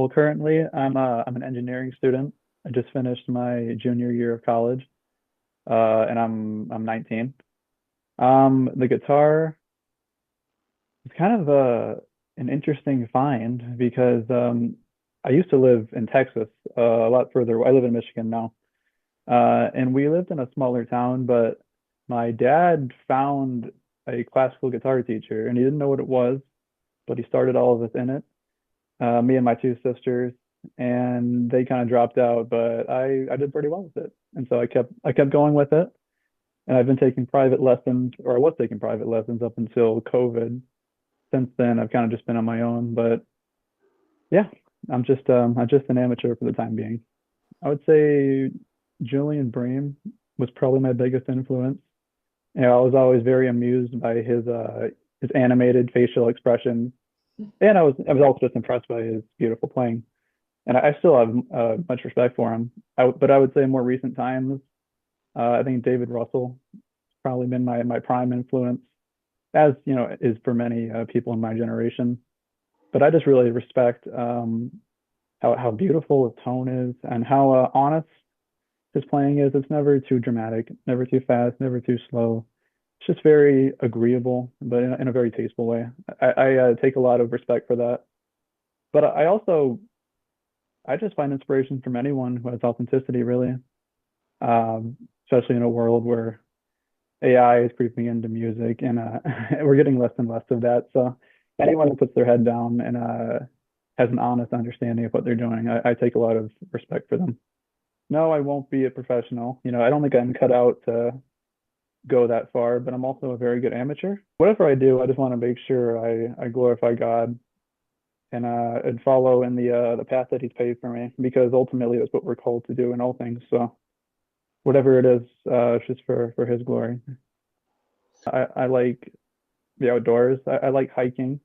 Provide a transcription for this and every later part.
Well, currently I'm an engineering student. I just finished my junior year of college, and I'm 19. The guitar is kind of an interesting find because I used to live in Texas, a lot further. I live in Michigan now, and we lived in a smaller town, but my dad found a classical guitar teacher, and he didn't know what it was, but he started all of us in it, me and my two sisters, and they kind of dropped out, but I did pretty well with it, and so I kept going with it, and I've been taking private lessons, or I was taking private lessons up until COVID. Since then, I've kind of just been on my own, but yeah, I'm just an amateur for the time being. I would say Julian Bream was probably my biggest influence. I was always very amused by his animated facial expressions, and I was also just impressed by his beautiful playing. And I still have much respect for him. But I would say more recent times, I think David Russell has probably been my prime influence, as is for many people in my generation. But I just really respect how beautiful his tone is and how honest his playing is. It's never too dramatic, never too fast, never too slow. It's just very agreeable, but in a very tasteful way. I take a lot of respect for that. But I just find inspiration from anyone who has authenticity, really, especially in a world where AI is creeping into music, and we're getting less and less of that. So anyone who puts their head down and has an honest understanding of what they're doing, I take a lot of respect for them. No, I won't be a professional. I don't think I'm cut out to go that far, but I'm also a very good amateur. Whatever I do, I just want to make sure I glorify God and follow in the path that He's paved for me, because ultimately that's what we're called to do in all things. So whatever it is, it's just for His glory. I like the outdoors. I like hiking.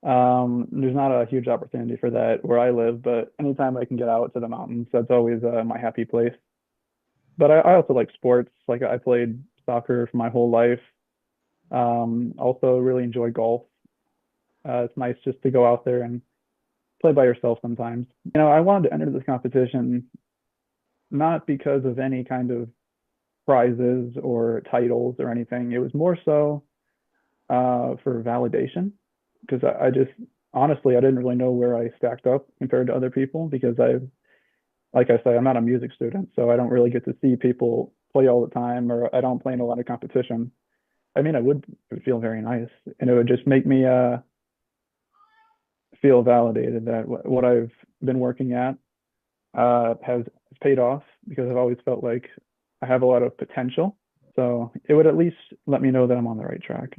There's not a huge opportunity for that where I live, but anytime I can get out to the mountains, that's always my happy place. But I also like sports. Like I played soccer for my whole life. Also really enjoy golf. It's nice just to go out there and play by yourself sometimes. I wanted to enter this competition not because of any kind of prizes or titles or anything. It was more so for validation, because I just honestly I didn't really know where I stacked up compared to other people, because like I say, I'm not a music student, so I don't really get to see people play all the time, or I don't play in a lot of competition. I mean, it would feel very nice, and it would just make me feel validated that what I've been working at has paid off, because I've always felt like I have a lot of potential. So it would at least let me know that I'm on the right track.